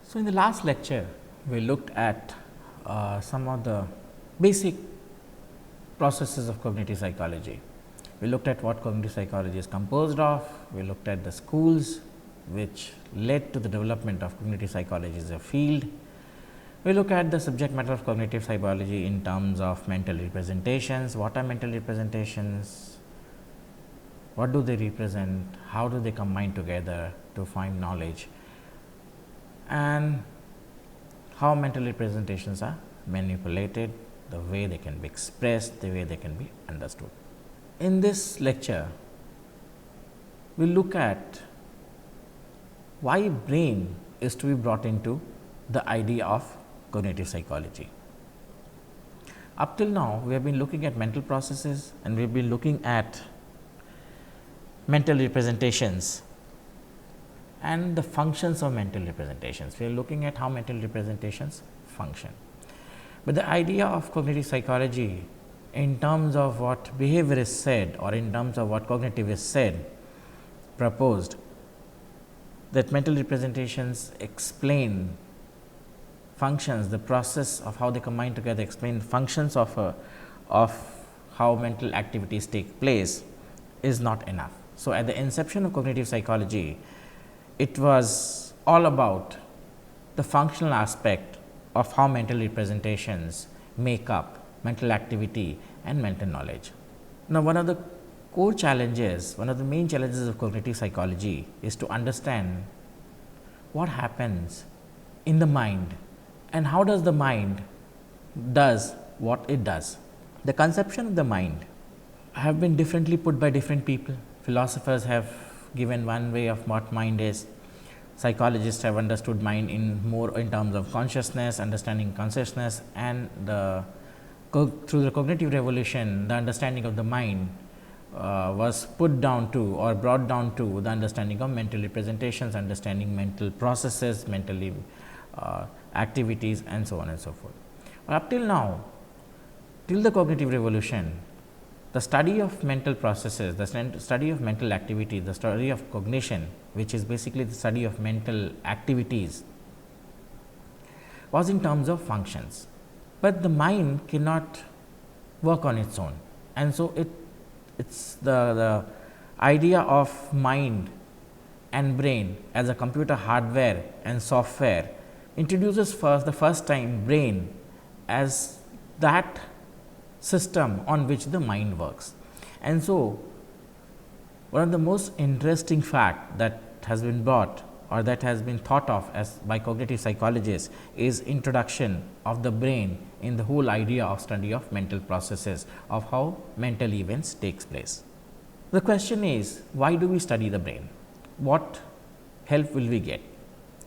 So, in the last lecture, we looked at some of the basic processes of cognitive psychology. We looked at what cognitive psychology is composed of, we looked at the schools which led to the development of cognitive psychology as a field. We look at the subject matter of cognitive psychology in terms of mental representations. What are mental representations? What do they represent? How do they combine together to find knowledge? And how mental representations are manipulated, the way they can be expressed, the way they can be understood. In this lecture, we will look at why brain is to be brought into the idea of cognitive psychology. Up till now, we have been looking at mental processes and we have been looking at mental representations and the functions of mental representations. We are looking at how mental representations function. But the idea of cognitive psychology in terms of what behavior is said or in terms of what cognitive is said, proposed that mental representations explain functions, the process of how they combine together explain functions of how mental activities take place is not enough. So, at the inception of cognitive psychology, it was all about the functional aspect of how mental representations make up mental activity and mental knowledge. Now, one of the core challenges, one of the main challenges of cognitive psychology is to understand what happens in the mind and how does the mind does what it does. The conception of the mind have been differently put by different people. Philosophers have given one way of what mind is. Psychologists have understood mind in more in terms of consciousness, understanding consciousness, and through the cognitive revolution, the understanding of the mind was put down to or brought down to the understanding of mental representations, understanding mental processes, mental activities, and so on and so forth. But up till now, till the cognitive revolution, the study of mental processes, the study of mental activity, the study of cognition, which is basically the study of mental activities, was in terms of functions. But the mind cannot work on its own, and so it's the idea of mind and brain as a computer hardware and software introduces the first time brain as that system on which the mind works. And so, one of the most interesting fact that has been brought or that has been thought of as by cognitive psychologists is introduction of the brain in the whole idea of study of mental processes, of how mental events takes place. The question is, why do we study the brain? What help will we get?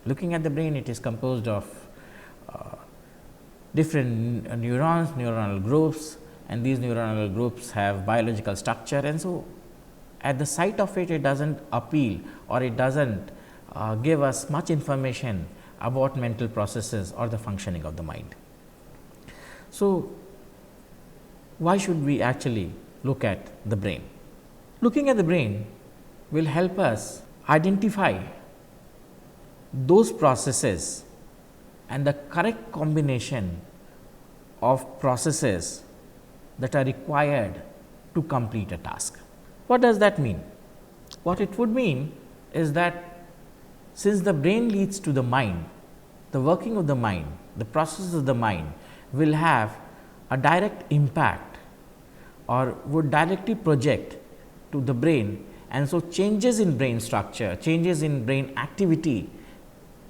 Looking at the brain, it is composed of different neurons, neuronal groups, and these neuronal groups have biological structure, and so at the sight of it, it does not appeal or it does not give us much information about mental processes or the functioning of the mind. So, why should we actually look at the brain? Looking at the brain will help us identify those processes and the correct combination of processes that are required to complete a task. What does that mean? What it would mean is that since the brain leads to the mind, the working of the mind, the processes of the mind will have a direct impact or would directly project to the brain, and so changes in brain structure, changes in brain activity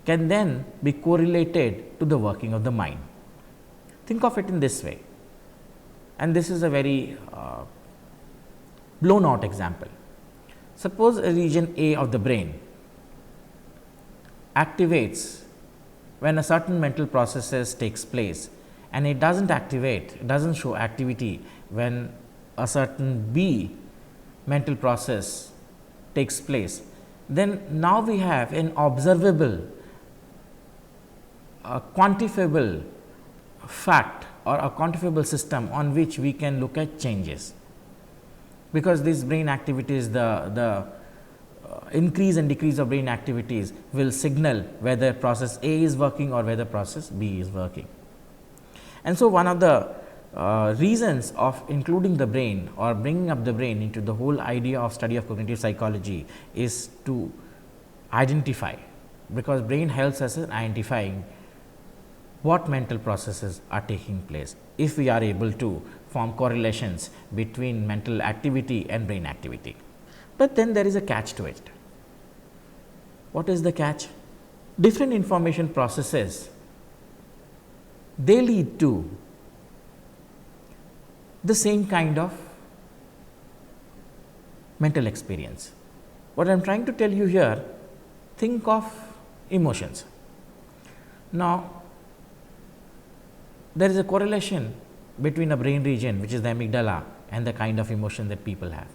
can then be correlated to the working of the mind. Think of it in this way, and this is a very blown out example. Suppose a region A of the brain activates when a certain mental processes takes place, and it does not activate, it does not show activity when a certain B mental process takes place. Then now we have an observable, quantifiable fact or a quantifiable system on which we can look at changes, because this brain activity is the increase and decrease of brain activities will signal whether process A is working or whether process B is working. And so, one of the reasons of including the brain or bringing up the brain into the whole idea of study of cognitive psychology is to identify, because brain helps us in identifying what mental processes are taking place, if we are able to form correlations between mental activity and brain activity. But then there is a catch to it. What is the catch? Different information processes, they lead to the same kind of mental experience. What I am trying to tell you here, think of emotions. Now, there is a correlation between a brain region, which is the amygdala, and the kind of emotion that people have.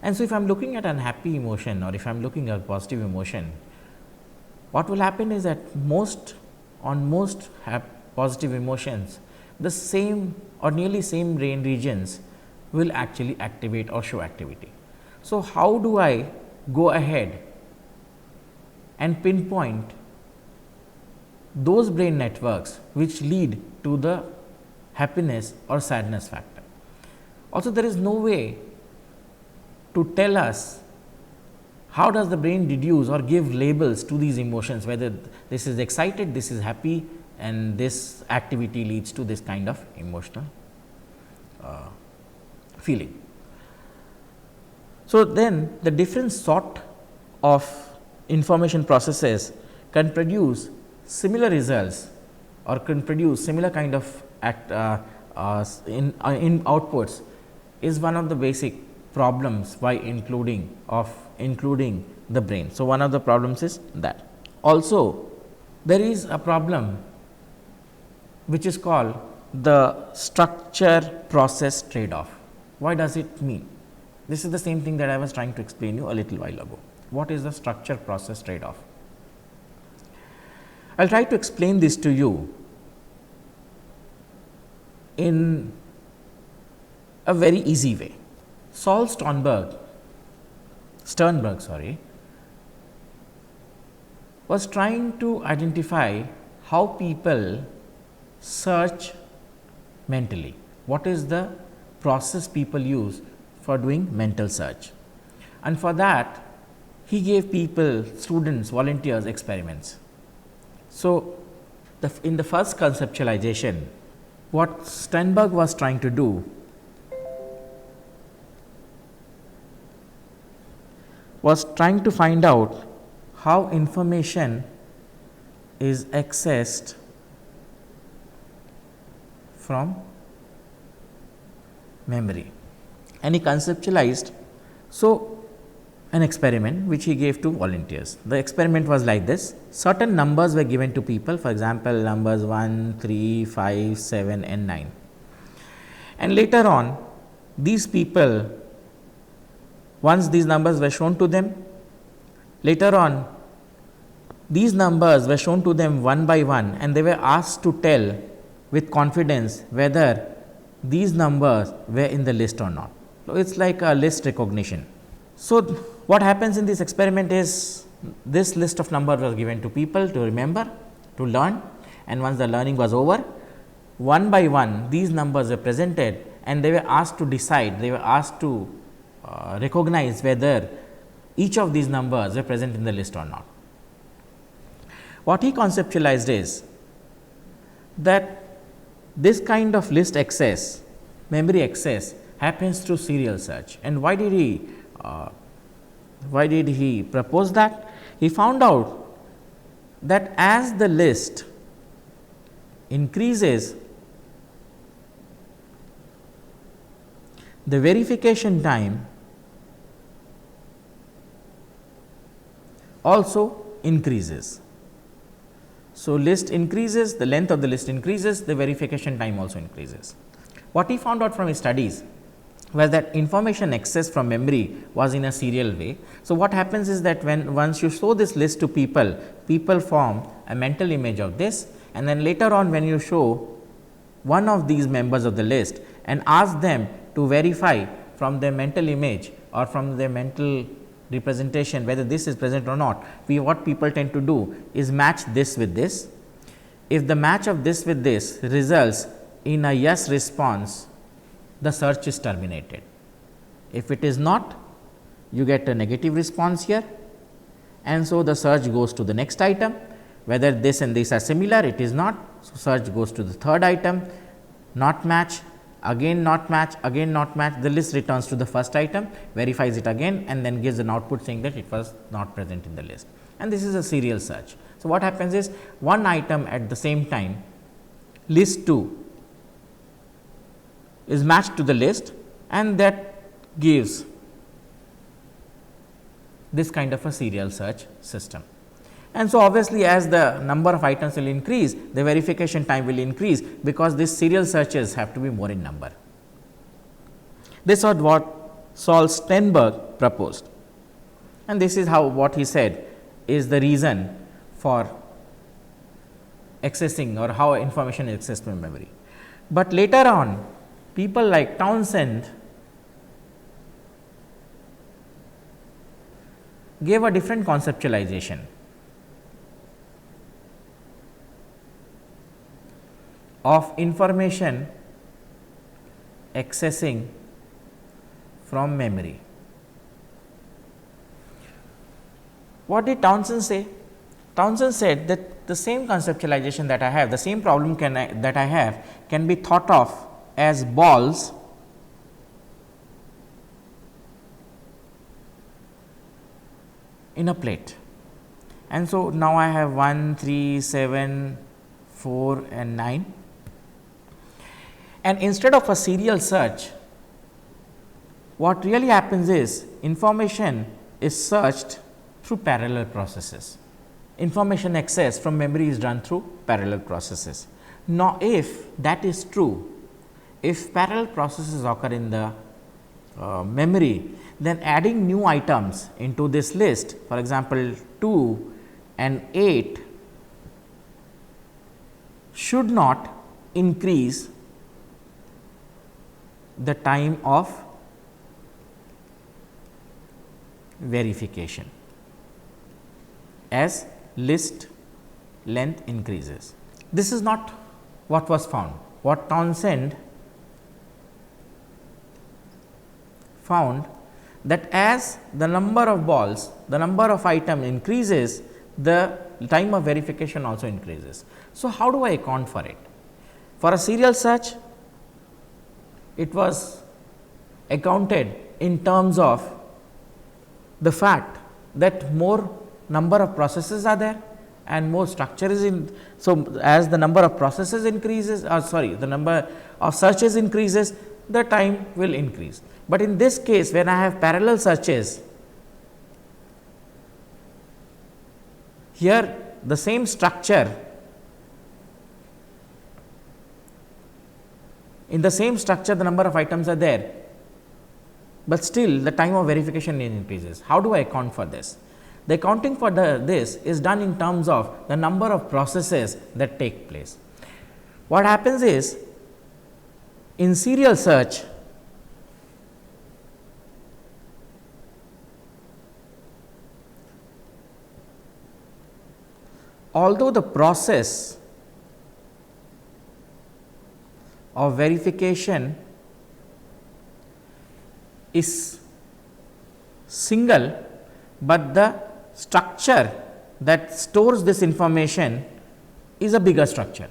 And so, if I am looking at an happy emotion or if I am looking at a positive emotion, what will happen is that most positive emotions, the same or nearly same brain regions will actually activate or show activity. So, how do I go ahead and pinpoint those brain networks which lead to the happiness or sadness factor? Also, there is no way to tell us how does the brain deduce or give labels to these emotions, whether this is excited, this is happy, and this activity leads to this kind of emotional feeling. So, then the different sort of information processes can produce similar results or can produce similar kind of in outputs is one of the basic problems by including the brain. So, one of the problems is that. Also, there is a problem which is called the structure process trade off. Why does it mean? This is the same thing that I was trying to explain you a little while ago. What is the structure process trade off? I will try to explain this to you in a very easy way. Saul Sternberg was trying to identify how people search mentally. What is the process people use for doing mental search? And for that, he gave people, students, volunteers, experiments. So, in the first conceptualization, what Sternberg was trying to do was trying to find out how information is accessed from memory, and he conceptualized an experiment which he gave to volunteers. The experiment was like this: certain numbers were given to people, for example, numbers 1, 3, 5, 7 and 9, and later on these people, once these numbers were shown to them, later on these numbers were shown to them one by one, and they were asked to tell with confidence whether these numbers were in the list or not. So, it is like a list recognition. So, what happens in this experiment is this list of numbers was given to people to remember, to learn, and once the learning was over, one by one these numbers were presented and they were asked to decide, they were asked to recognize whether each of these numbers were present in the list or not. What he conceptualized is that this kind of list access, memory access, happens through serial search. And why did he propose that? He found out that as the list increases, the verification time also increases. So, list increases, the length of the list increases, the verification time also increases. What he found out from his studies was that information access from memory was in a serial way. So, what happens is that once you show this list to people, people form a mental image of this, and then later on when you show one of these members of the list and ask them to verify from their mental image or from their mental representation, whether this is present or not, what people tend to do is match this with this. If the match of this with this results in a yes response, the search is terminated. If it is not, you get a negative response here, and so the search goes to the next item. Whether this and this are similar, it is not. So, search goes to the third item, not match, again not match, again not match. The list returns to the first item, verifies it again, and then gives an output saying that it was not present in the list. And this is a serial search. So, what happens is one item at the same time, list 2 is matched to the list, and that gives this kind of a serial search system. And so, obviously, as the number of items will increase, the verification time will increase, because these serial searches have to be more in number. This was what Saul Steinberg proposed, and this is how what he said is the reason for accessing or how information is accessed in memory. But later on, people like Townsend gave a different conceptualization of information accessing from memory. What did Townsend say? Townsend said that the same conceptualization that I have, the same problem that I have can be thought of as balls in a plate. And so, now I have 1, 3, 7, 4 and 9, and instead of a serial search, what really happens is information is searched through parallel processes. Information access from memory is done through parallel processes. Now, if that is true, if parallel processes occur in the memory, then adding new items into this list, for example, 2 and 8 should not increase the time of verification as list length increases. This is not what was found. What Townsend found, that as the number of balls, the number of item increases, the time of verification also increases. So, how do I account for it? For a serial search, it was accounted in terms of the fact that more number of processes are there and more structure is in. So, as the number of processes increases, the number of searches increases, the time will increase. But in this case, when I have parallel searches, here the same structure, in the same structure the number of items are there, but still the time of verification increases. How do I account for this? The accounting for this is done in terms of the number of processes that take place. What happens is, in serial search, although the process of verification is single, but the structure that stores this information is a bigger structure.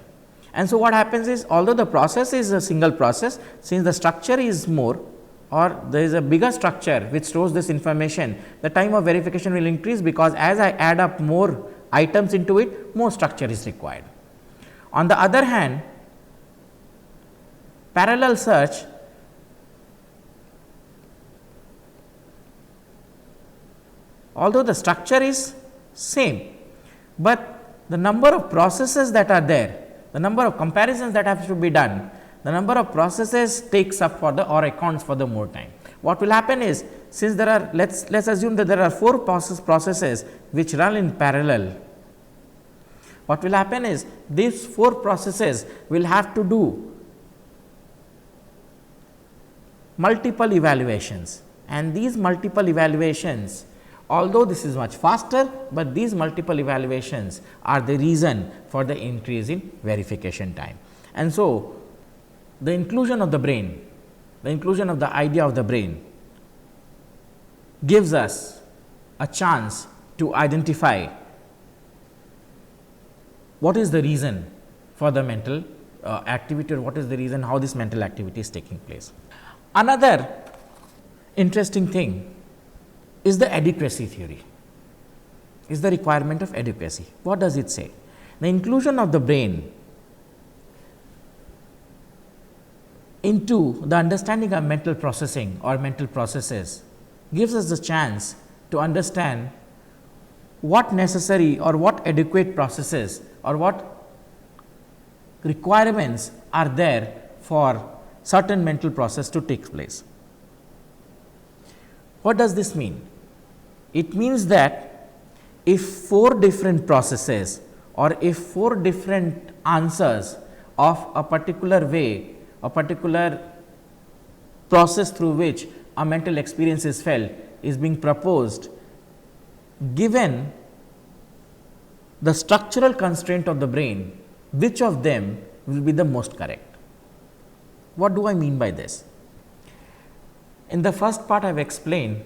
And so, what happens is, although the process is a single process, since the structure is more, or there is a bigger structure which stores this information, the time of verification will increase, because as I add up more items into it, more structure is required. On the other hand, parallel search although the structure is same, but the number of processes that are there, the number of comparisons that have to be done, the number of processes takes up for the or accounts for the more time. What will happen is, since there are, let's assume that there are 4 processes which run in parallel. What will happen is, these 4 processes will have to do multiple evaluations, and these multiple evaluations Although this is much faster, but these multiple evaluations are the reason for the increase in verification time. And so, the inclusion of the brain, the inclusion of the idea of the brain gives us a chance to identify what is the reason for the mental activity, or what is the reason how this mental activity is taking place. Another interesting thing is the adequacy theory, is the requirement of adequacy. What does it say? The inclusion of the brain into the understanding of mental processing or mental processes gives us the chance to understand what necessary or what adequate processes or what requirements are there for certain mental process to take place. What does this mean? It means that if 4 different processes or if 4 different answers of a particular way, a particular process through which a mental experience is felt is being proposed, given the structural constraint of the brain, which of them will be the most correct? What do I mean by this? In the first part, I have explained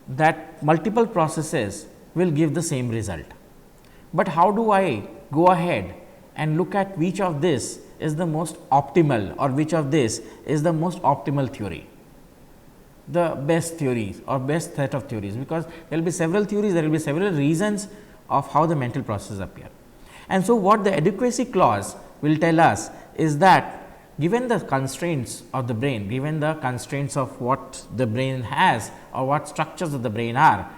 that multiple processes will give the same result, but how do I go ahead and look at which of this is the most optimal or which of this is the most optimal theory, the best theories or best set of theories, because there will be several theories, there will be several reasons of how the mental processes appear. And so, what the adequacy clause will tell us is that given the constraints of the brain, given the constraints of what the brain has or what structures of the brain are,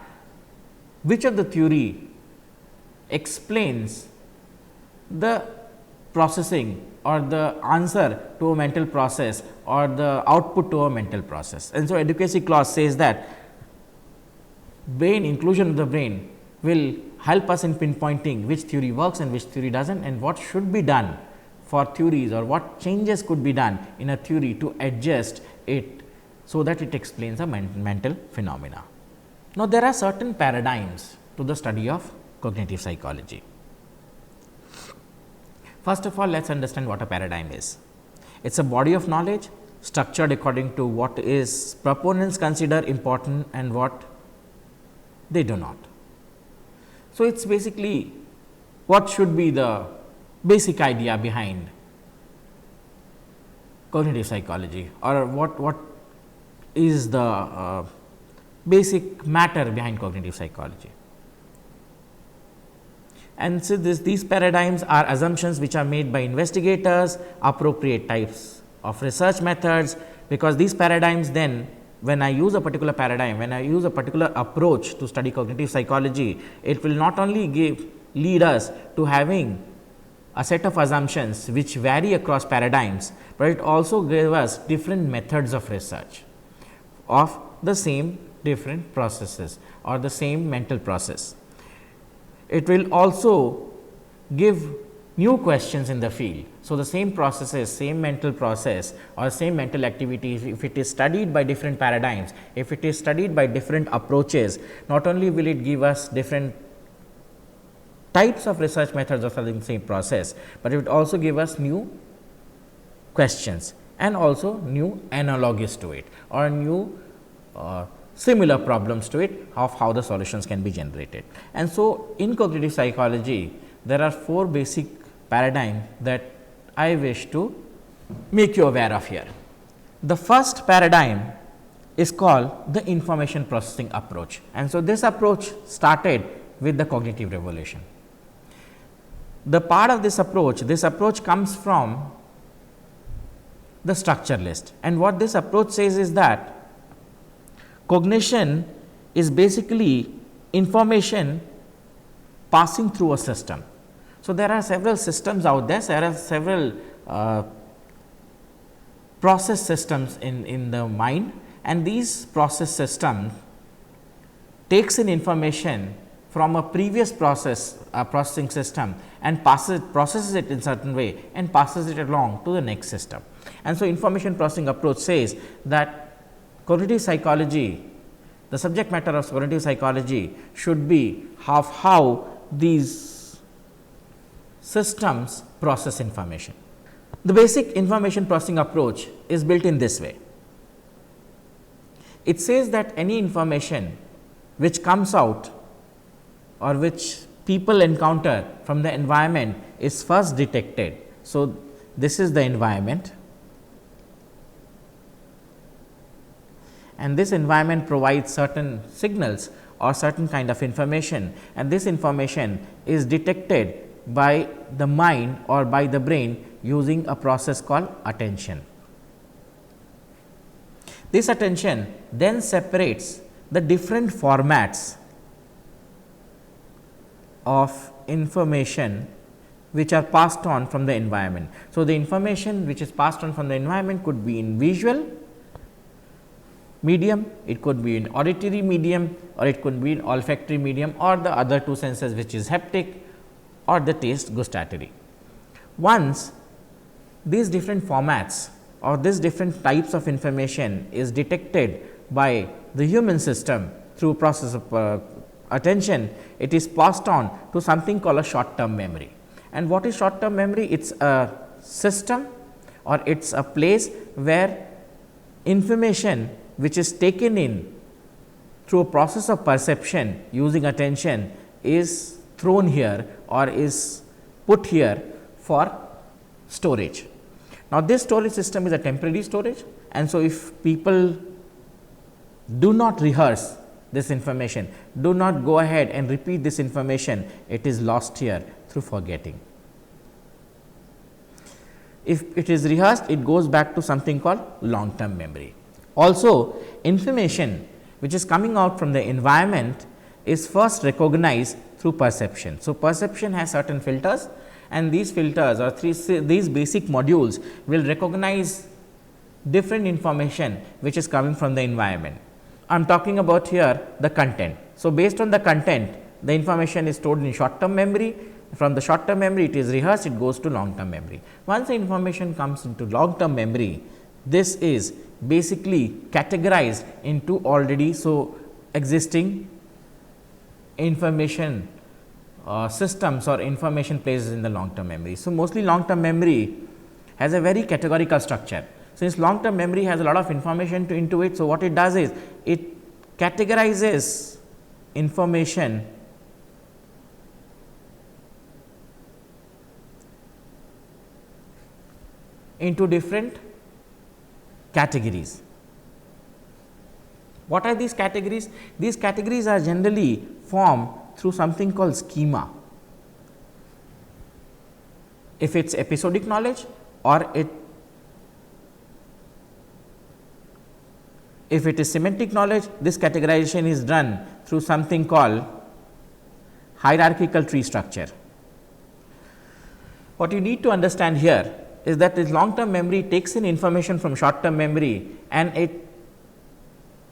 which of the theory explains the processing or the answer to a mental process or the output to a mental process. And so, adequacy clause says that brain inclusion of the brain will help us in pinpointing which theory works and which theory does not, and what should be done for theories or what changes could be done in a theory to adjust it so that it explains a mental phenomena. Now, there are certain paradigms to the study of cognitive psychology. First of all, let us understand what a paradigm is. It is a body of knowledge structured according to what is proponents consider important and what they do not. So, it is basically what should be the basic idea behind cognitive psychology, or what is the basic matter behind cognitive psychology. And so, these paradigms are assumptions which are made by investigators, appropriate types of research methods, because these paradigms then, when I use a particular paradigm, when I use a particular approach to study cognitive psychology, it will not only lead us to having a set of assumptions which vary across paradigms, but it also gives us different methods of research of the same different processes or the same mental process. It will also give new questions in the field. So, the same processes, same mental process or same mental activities, if it is studied by different paradigms, if it is studied by different approaches, not only will it give us different types of research methods of studying the same process, but it would also give us new questions and also new analogies to it or new similar problems to it of how the solutions can be generated. And so, in cognitive psychology, there are 4 basic paradigms that I wish to make you aware of here. The first paradigm is called the information processing approach, and so this approach started with the cognitive revolution. The part of this approach comes from the structuralist, and what this approach says is that cognition is basically information passing through a system. So, there are several systems out there, there are several process systems in the mind, and these process systems takes in information from a previous processing system and processes it in certain way and passes it along to the next system. And so, information processing approach says that cognitive psychology The subject matter of cognitive psychology should be how these systems process information. The basic information processing approach is built in this way. It says that any information which comes out or which people encounter from the environment is first detected. So, this is the environment, and this environment provides certain signals or certain kind of information, and this information is detected by the mind or by the brain using a process called attention. This attention then separates the different formats of information which are passed on from the environment. So, the information which is passed on from the environment could be in visual medium, it could be in auditory medium, or it could be in olfactory medium, or the other two senses which is haptic or the taste gustatory. Once these different formats or these different types of information is detected by the human system through process of attention, it is passed on to something called a short term memory. And what is short term memory? It is a system or it is a place where information which is taken in through a process of perception using attention is thrown here or is put here for storage. Now, this storage system is a temporary storage, and so if people do not rehearse this information, do not go ahead and repeat this information, it is lost here through forgetting. If it is rehearsed, it goes back to something called long term memory. Also, information which is coming out from the environment is first recognized through perception. So, perception has certain filters, and these filters or these basic modules will recognize different information which is coming from the environment. I am talking about here the content. So, based on the content, the information is stored in short term memory. From the short term memory, it is rehearsed, it goes to long term memory. Once the information comes into long term memory, this is basically categorized into already existing information systems or information places in the long term memory. So, mostly long term memory has a very categorical structure. Since long term memory has a lot of information into it, so what it does is it categorizes information into different categories. What are these categories? These categories are generally formed through something called schema. If it is episodic knowledge or if it is semantic knowledge, this categorization is done through something called hierarchical tree structure. What you need to understand here is that this long term memory takes in information from short term memory and it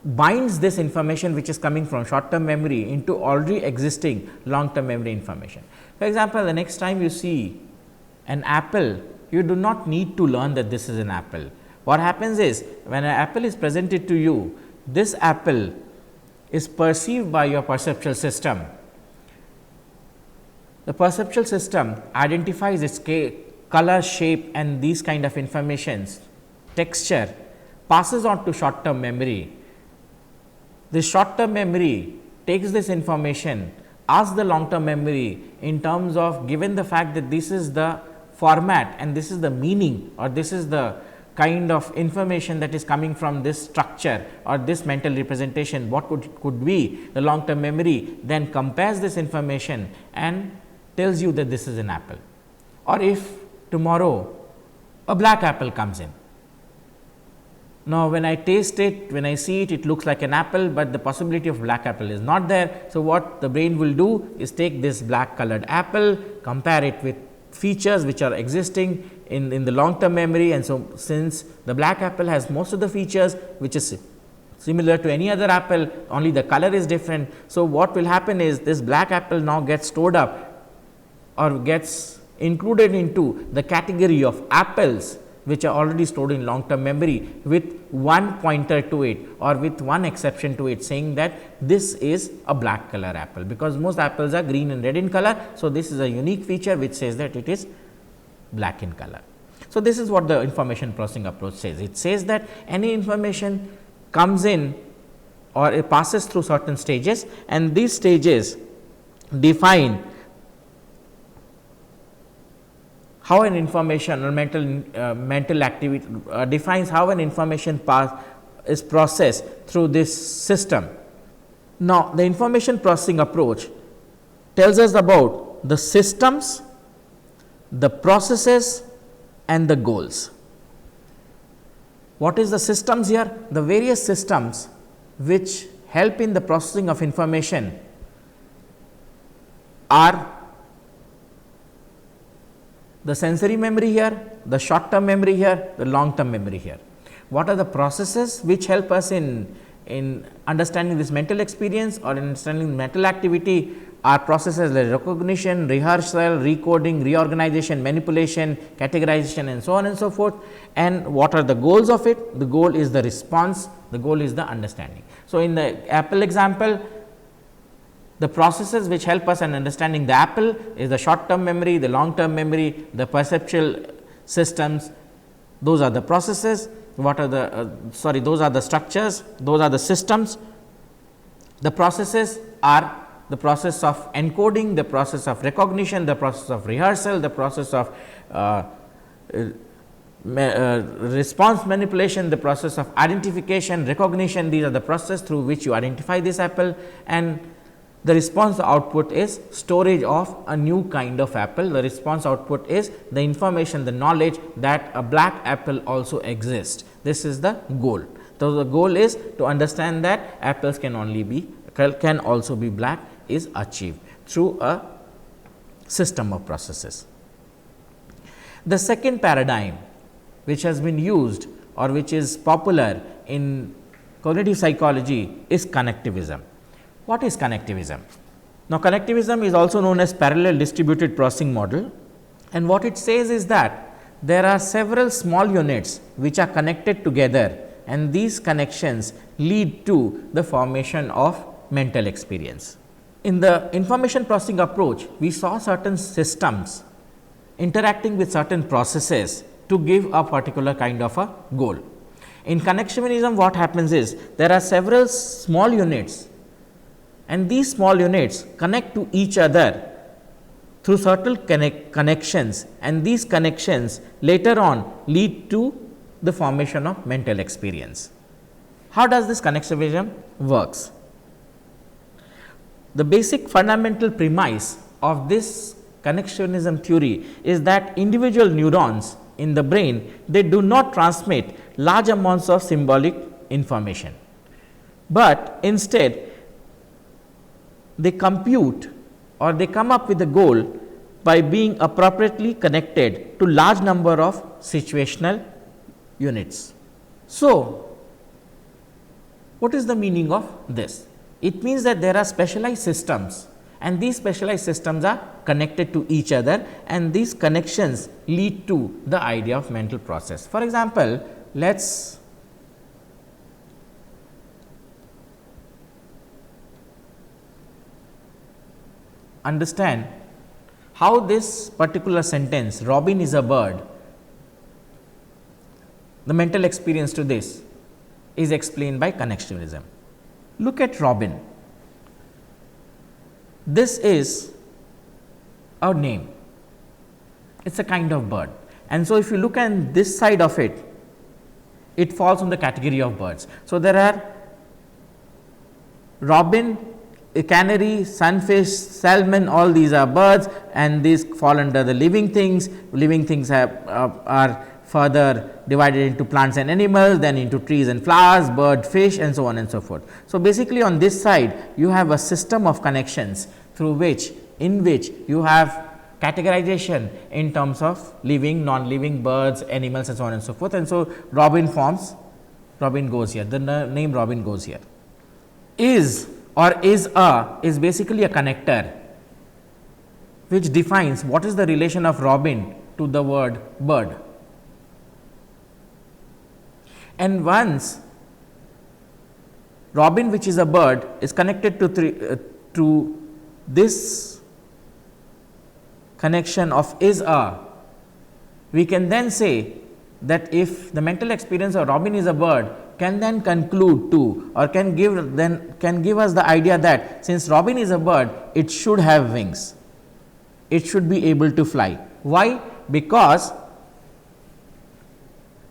binds this information which is coming from short term memory into already existing long term memory information. For example, the next time you see an apple, you do not need to learn that this is an apple. What happens is, when an apple is presented to you, this apple is perceived by your perceptual system. The perceptual system identifies its color, shape and these kind of informations, texture, passes on to short term memory. This short term memory takes this information, asks the long term memory in terms of, given the fact that this is the format and this is the meaning or this is the kind of information that is coming from this structure or this mental representation, what could be the long term memory, then compares this information and tells you that this is an apple. Or if tomorrow a black apple comes in. Now, when I taste it, when I see it, it looks like an apple, but the possibility of black apple is not there. So, what the brain will do is take this black colored apple, compare it with features which are existing in the long term memory, and so since the black apple has most of the features which is similar to any other apple, only the color is different. So, what will happen is this black apple now gets stored up or gets included into the category of apples which are already stored in long term memory with one pointer to it or with one exception to it, saying that this is a black color apple, because most apples are green and red in color. So, this is a unique feature which says that it is black in color. So, this is what the information processing approach says. It says that any information comes in or it passes through certain stages, and these stages define how an information or mental activity defines how an information is processed through this system. Now, the information processing approach tells us about the systems, the processes and the goals. What is the systems here? The various systems which help in the processing of information are the sensory memory here, the short term memory here, the long term memory here. What are the processes which help us in understanding this mental experience or understanding mental activity? Are processes like recognition, rehearsal, recoding, reorganization, manipulation, categorization and so on and so forth. And what are the goals of it? The goal is the response, the goal is the understanding. So, in the apple example, the processes which help us in understanding the apple is the short term memory, the long term memory, the perceptual systems. Those are the processes. What are the those are the structures, those are the systems. The processes are the process of encoding, the process of recognition, the process of rehearsal, the process of response manipulation, the process of identification, recognition. These are the process through which you identify this apple, and the response output is storage of a new kind of apple. The response output is the information, the knowledge that a black apple also exists. This is the goal. So, the goal is to understand that apples can also be black is achieved through a system of processes. The second paradigm which has been used or which is popular in cognitive psychology is connectivism. What is connectivism? Now, connectivism is also known as parallel distributed processing model, and what it says is that there are several small units which are connected together, and these connections lead to the formation of mental experience. In the information processing approach, we saw certain systems interacting with certain processes to give a particular kind of a goal. In connectivism, what happens is there are several small units, and these small units connect to each other through certain connections, and these connections later on lead to the formation of mental experience. How does this connectivism works? The basic fundamental premise of this connectivism theory is that individual neurons in the brain, they do not transmit large amounts of symbolic information, but instead they compute or they come up with a goal by being appropriately connected to large number of situational units. So, what is the meaning of this? It means that there are specialized systems, and these specialized systems are connected to each other, and these connections lead to the idea of mental process. For example, let us understand how this particular sentence, Robin is a bird, the mental experience to this is explained by connectivism. Look at Robin. This is a name, it is a kind of bird, and so if you look at this side of it, it falls on the category of birds. So, there are robin, a canary, sunfish, salmon, all these are birds, and these fall under the living things. Living things are further divided into plants and animals, then into trees and flowers, bird, fish and so on and so forth. So, basically on this side you have a system of connections through which you have categorization in terms of living, non-living, birds, animals and so on and so forth, and so Robin goes here, the name Robin goes here. Is basically a connector which defines what is the relation of Robin to the word bird. And once robin, which is a bird, is connected to this connection of is a, we can then say that if the mental experience of robin is a bird, can then conclude to, or can give us the idea that since robin is a bird, it should have wings, it should be able to fly. Why? Because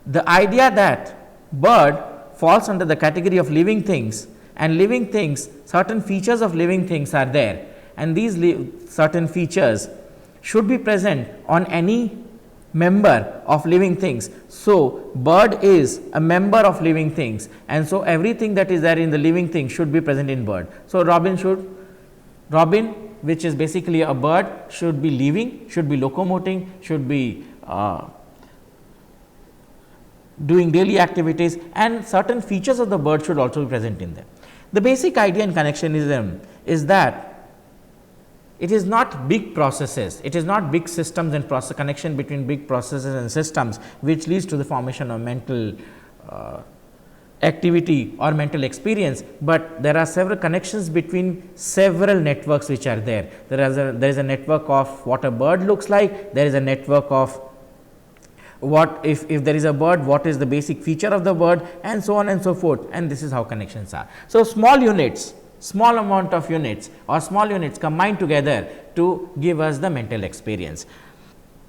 the idea that bird falls under the category of living things, and living things, certain features of living things are there, and these certain features should be present on any member of living things. So, bird is a member of living things, and so everything that is there in the living thing should be present in bird. So, robin, which is basically a bird, should be living, should be locomoting, should be doing daily activities, and certain features of the bird should also be present in them. The basic idea in connectionism is that it is not big processes, it is not big systems and connection between big processes and systems which leads to the formation of mental activity or mental experience, but there are several connections between several networks which are there. There is a network of what a bird looks like, there is a network of what if there is a bird, what is the basic feature of the bird, and so on and so forth, and this is how connections are. So, small amount of units or small units combined together to give us the mental experience.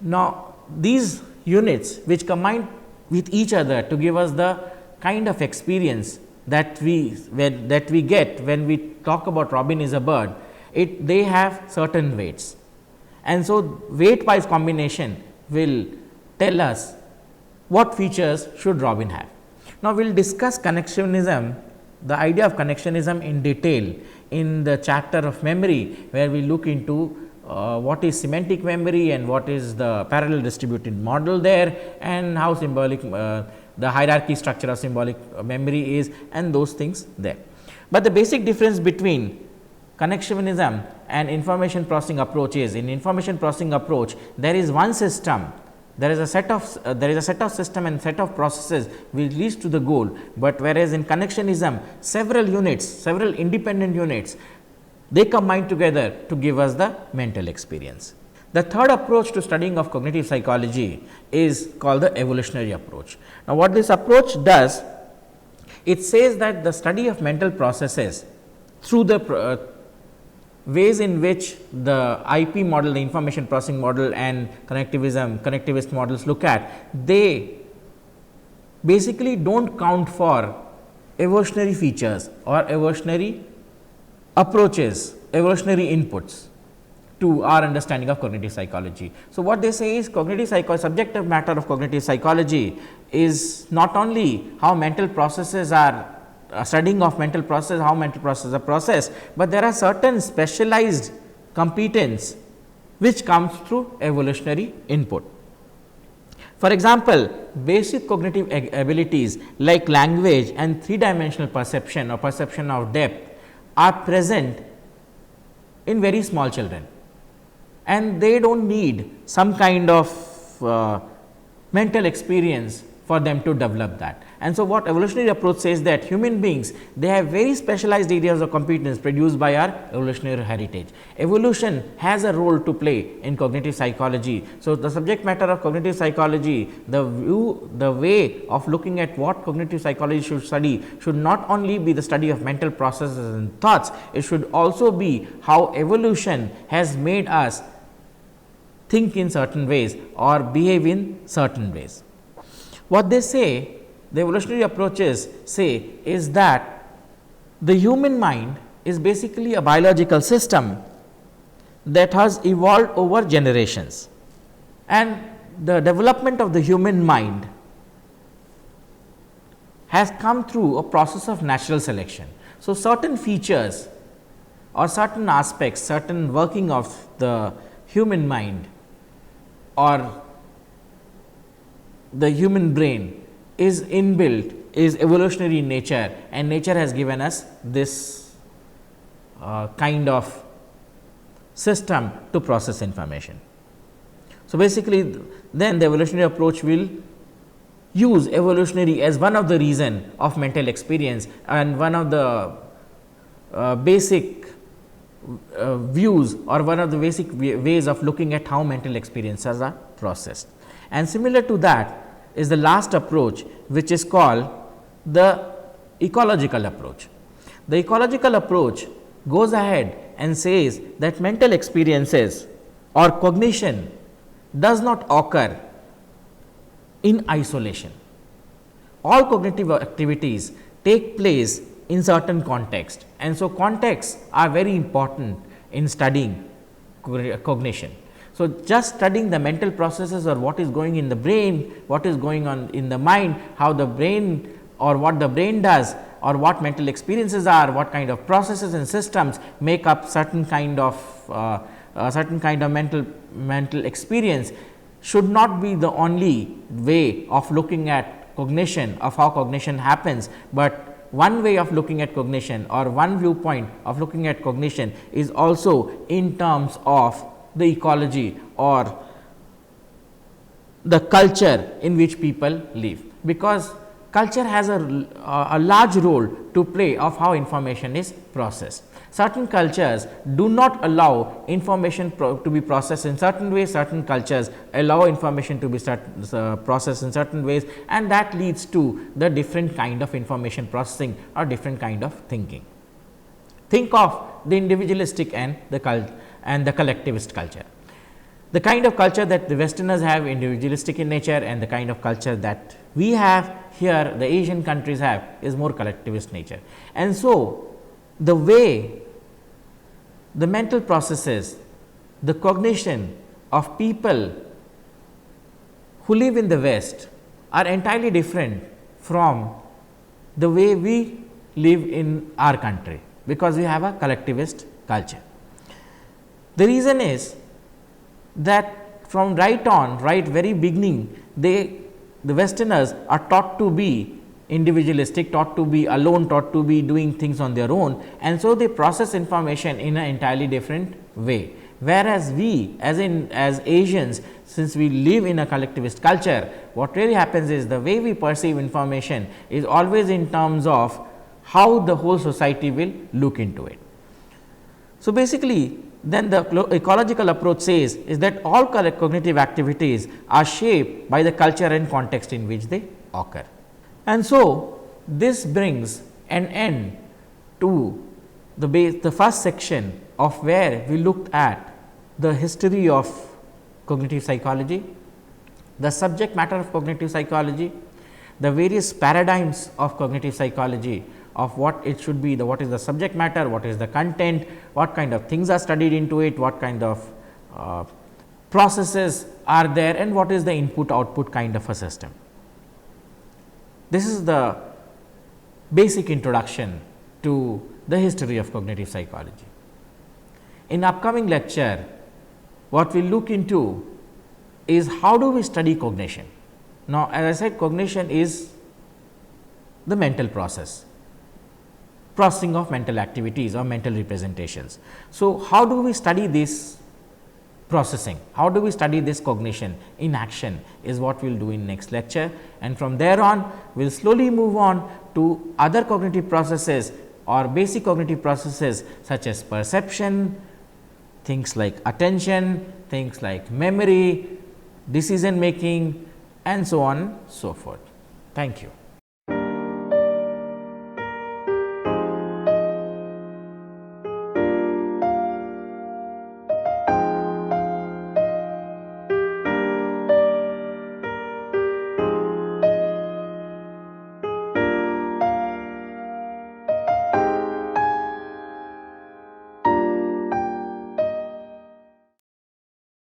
Now, these units which combine with each other to give us the kind of experience that we get when we talk about robin is a bird, they have certain weights, and so weight wise combination will tell us what features should robin have. Now, we will discuss connectionism, the idea of connectionism in detail in the chapter of memory, where we look into what is semantic memory and what is the parallel distributed model there, and how symbolic the hierarchy structure of symbolic memory is, and those things there. But the basic difference between connectionism and information processing approach is, in information processing approach there is one system, there is a set of system and set of processes which leads to the goal, but whereas in connectionism several independent units, they combine together to give us the mental experience. The third approach to studying of cognitive psychology is called the evolutionary approach. Now, what this approach does, it says that the study of mental processes through the ways in which the IP model, the information processing model, and connectivist models look at, they basically do not count for evolutionary features or evolutionary approaches, evolutionary inputs to our understanding of cognitive psychology. So, what they say is subjective matter of cognitive psychology is not only how mental processes are studying of mental process, how mental processes are processed, but there are certain specialized competence which comes through evolutionary input. For example, basic cognitive abilities like language and three-dimensional perception or perception of depth are present in very small children, and they do not need some kind of mental experience for them to develop that. And so, what evolutionary approach says that human beings, they have very specialized areas of competence produced by our evolutionary heritage. Evolution has a role to play in cognitive psychology. So, the subject matter of cognitive psychology, the way of looking at what cognitive psychology should study should not only be the study of mental processes and thoughts, it should also be how evolution has made us think in certain ways or behave in certain ways. What they say, the evolutionary approaches say, is that the human mind is basically a biological system that has evolved over generations, and the development of the human mind has come through a process of natural selection. So, certain features or certain aspects, certain working of the human mind or the human brain is inbuilt, is evolutionary in nature, and nature has given us this kind of system to process information. So, basically then the evolutionary approach will use evolutionary as one of the reason of mental experience and one of the basic views or one of the basic ways of looking at how mental experiences are processed. And similar to that is the last approach, which is called the ecological approach. The ecological approach goes ahead and says that mental experiences or cognition does not occur in isolation. All cognitive activities take place in certain context, and so contexts are very important in studying cognition. So, just studying the mental processes or what is going in the brain, what is going on in the mind, how the brain or what the brain does or what mental experiences are, what kind of processes and systems make up certain kind of mental experience, should not be the only way of looking at cognition, of how cognition happens, but one way of looking at cognition or one viewpoint of looking at cognition is also in terms of the ecology or the culture in which people live, because culture has a large role to play of how information is processed. Certain cultures do not allow information to be processed in certain ways, certain cultures allow information to be processed in certain ways, and that leads to the different kind of information processing or different kind of thinking. Think of the individualistic and the collectivist culture. The kind of culture that the Westerners have, individualistic in nature, and the kind of culture that we have here, the Asian countries have, is more collectivist nature. And so, the way the mental processes, the cognition of people who live in the West are entirely different from the way we live in our country, because we have a collectivist culture. The reason is that from right very beginning, the Westerners are taught to be individualistic, taught to be alone, taught to be doing things on their own, and so they process information in an entirely different way. Whereas we as Asians, since we live in a collectivist culture, what really happens is the way we perceive information is always in terms of how the whole society will look into it. So, basically then the ecological approach says is that all cognitive activities are shaped by the culture and context in which they occur. And so, this brings an end to the first section of where we looked at the history of cognitive psychology, the subject matter of cognitive psychology, the various paradigms of cognitive psychology, of what it should be, what is the subject matter, what is the content, what kind of things are studied into it, what kind of processes are there, and what is the input output kind of a system. This is the basic introduction to the history of cognitive psychology. In upcoming lecture, what we look into is how do we study cognition. Now, as I said, cognition is the mental processing of mental activities or mental representations. So, how do we study this processing? How do we study this cognition in action is what we will do in next lecture, and from there on we will slowly move on to other cognitive processes or basic cognitive processes such as perception, things like attention, things like memory, decision making, and so on and so forth. Thank you.